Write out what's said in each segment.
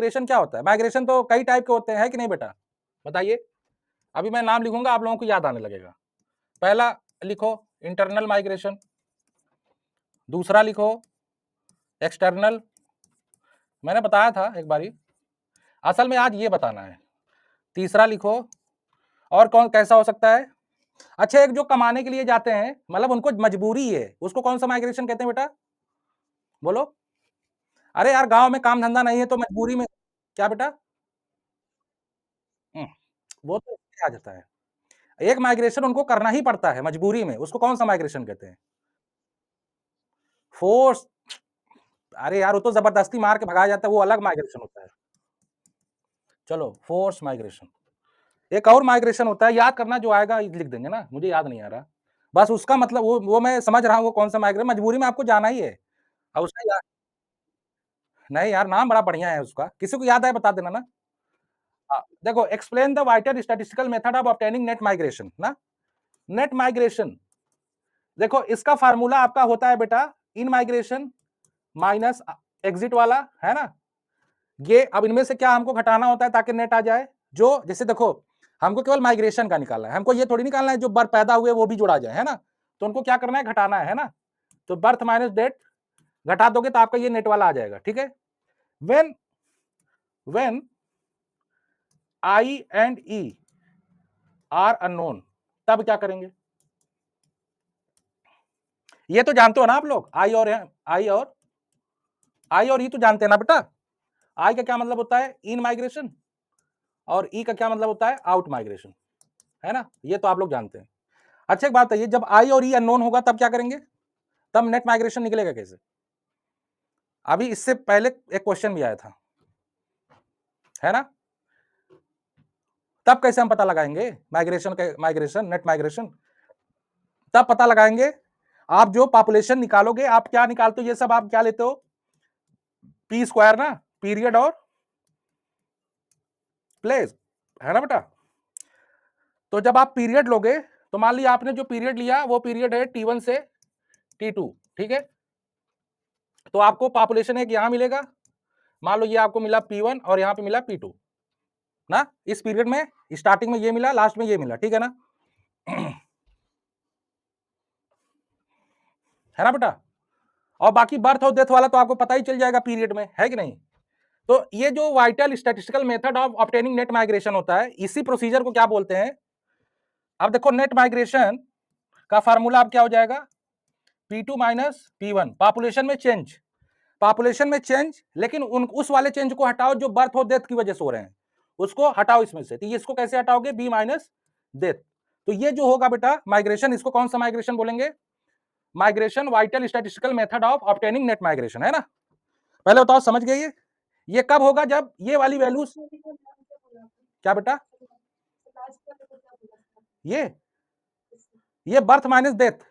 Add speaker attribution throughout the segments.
Speaker 1: Migration क्या होता है? माइग्रेशन तो कई टाइप के होते हैं, है कि नहीं बेटा? बताइए। अभी मैं नाम लिखूँगा, आप लोगों को याद आने लगेगा। पहला लिखो इंटरनल माइग्रेशन, दूसरा लिखो एक्सटर्नल, मैंने बताया था एक बारी, असल में आज ये बताना है। तीसरा लिखो, और कौन कैसा हो सकता है? अच्छा, एक जो कमाने के लिए जाते हैं, मतलब उनको मजबूरी है, उसको कौन सा माइग्रेशन कहते हैं बेटा? बोलो। अरे यार, गाँव में काम धंधा नहीं है तो मजबूरी में, क्या बेटा? हुँ, वो तो इसमें आ जाता है। एक माइग्रेशन उनको करना ही पड़ता है मजबूरी में, उसको कौन सा माइग्रेशन कहते हैं? फोर्स। अरे यार, वो तो जबरदस्ती मार के भगाया जाता है, वो अलग माइग्रेशन होता है। चलो, फोर्स माइग्रेशन। एक और माइग्रेशन होता है, याद करना, जो आएगा लिख देंगे ना, मुझे याद नहीं आ रहा। बस उसका मतलब वो मैं समझ रहा हूँ वो कौन सा माइग्रेशन, मजबूरी में आपको जाना ही है। अब उसका या नहीं यार, नाम बड़ा बढ़िया है उसका, किसी को याद आए बता देना ना। हाँ, देखो, explain the whiter statistical method of obtaining net migration ना। नेट माइग्रेशन, देखो इसका फार्मूला आपका होता है बेटा, इन माइग्रेशन माइनस एग्जिट वाला, है ना। ये अब इनमें से क्या हमको घटाना होता है ताकि नेट आ जाए, जो जैसे देखो, हमको केवल माइग्रेशन का निकालना है, हमको ये थोड़ी निकालना है जो बर्थ पैदा हुए वो भी जोड़ा जाए, है ना। तो उनको क्या करना है, घटाना है ना। तो बर्थ माइनस डेट घटा दोगे तो आपका ये नेट वाला आ जाएगा, ठीक है। When when I and E R unknown, तब क्या करेंगे? ये तो जानते हो ना आप लोग, आई और ई तो जानते हैं ना बेटा। आई का क्या मतलब होता है, इन माइग्रेशन, और ई का क्या मतलब होता है, आउट माइग्रेशन, है ना। ये तो आप लोग जानते हैं। अच्छा, एक बात बताइए, जब आई और ई अननोन होगा तब क्या करेंगे? तब नेट माइग्रेशन निकलेगा कैसे? अभी इससे पहले एक क्वेश्चन भी आया था, है ना। तब कैसे हम पता लगाएंगे माइग्रेशन नेट माइग्रेशन? तब पता लगाएंगे, आप जो पॉपुलेशन निकालोगे, आप क्या निकालते हो, ये सब आप क्या लेते हो, पी स्क्वायर ना, पीरियड और प्लेस, है ना बेटा। तो जब आप पीरियड लोगे, तो मान लिया आपने जो पीरियड लिया वो पीरियड है T1 से T2, ठीक है। तो आपको पॉपुलेशन एक यहां मिलेगा, मान लो ये आपको मिला P1 और यहां पे मिला P2 ना। इस पीरियड में स्टार्टिंग में ये मिला, लास्ट में ये मिला, ठीक है ना। है ना बेटा। और बाकी बर्थ और डेथ वाला तो आपको पता ही चल जाएगा पीरियड में, है कि नहीं। तो ये जो vital statistical method of obtaining net migration होता है, इसी प्रोसीजर को क्या बोलते हैं? अब देखो, नेट माइग्रेशन का फार्मूला अब क्या हो जाएगा, P2 माइनस P1, पॉपुलेशन में चेंज, पॉपुलेशन में चेंज, लेकिन उस वाले चेंज को हटाओ जो बर्थ और डेथ की वजह से हो रहे हैं, उसको हटाओ इसमें से। तो ये इसको कैसे हटाओगे, बी माइनस डेथ। तो ये जो होगा बेटा माइग्रेशन, इसको कौन सा माइग्रेशन बोलेंगे? Migration vital statistical method of obtaining net migration, है ना। पहले बताओ, समझ गए ये कब होगा, जब ये वाली वैल्यूज, क्या बेटा, ये ये बर्थ माइनस डेथ,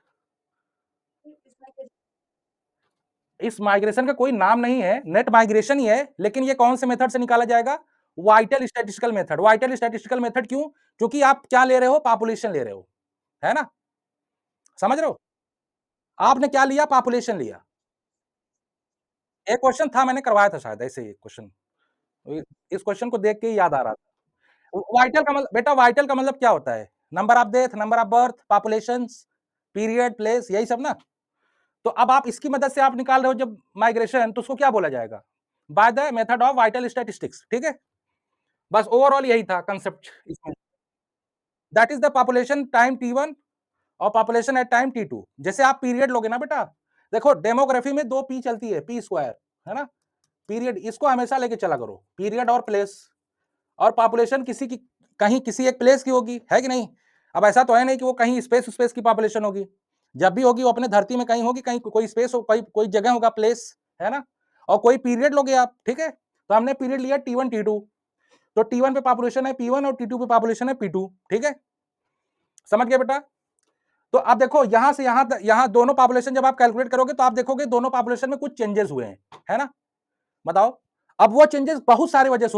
Speaker 1: इस माइग्रेशन का कोई नाम नहीं है, नेट माइग्रेशन ही है, लेकिन ये कौन से मेथड से निकाला जाएगा, vital statistical method. Vital statistical method क्यों? क्योंकि आप क्या ले रहे हो, पॉपुलेशन ले रहे हो, है ना। समझ रहे हो, आपने क्या लिया, पॉपुलेशन लिया। एक क्वेश्चन था, मैंने करवाया था शायद ऐसे ही क्वेश्चन, इस क्वेश्चन को देख के ही याद आ रहा था। वाइटल का मतलब बेटा, वाइटल का मतलब क्या होता है, number of death, number of birth, population, period, place, यही सब ना। तो अब आप इसकी मदद से आप निकाल रहे हो जब माइग्रेशन, तो उसको क्या बोला जाएगा, by the method of vital statistics, ठीक है। बस ओवरऑल यही था कंसेप्ट इसमें। That is the population time T1 और पॉपुलेशन एट टाइम T2। जैसे आप पीरियड लोगे ना बेटा, देखो डेमोग्राफी में 2 पी चलती है, पी स्क्वायर, है ना। पीरियड, इसको हमेशा लेके चला करो, पीरियड और प्लेस। और पॉपुलेशन किसी की, कहीं किसी एक प्लेस की होगी, है कि नहीं। अब ऐसा तो है नहीं कि वो कहीं स्पेस स्पेस की पॉपुलेशन होगी, जब भी होगी वो अपने धरती में कहीं होगी, कहीं कोई स्पेस हो, कोई जगह होगा, प्लेस, है ना। और कोई पीरियड लोगे आप, ठीक है। तो हमने पीरियड लिया T1 T2, तो T1 पे पॉपुलेशन है P1 और T2 पे पॉपुलेशन है P2, ठीक है। समझ गए बेटा। तो अब देखो, यहां से यहां यहां दोनों पॉपुलेशन जब आप कैलकुलेट करोगे तो आप देखोगे दोनों पॉपुलेशन में कुछ चेंजेस हुए हैं, है ना। बताओ, अब वो चेंजेस बहुत सारी वजह से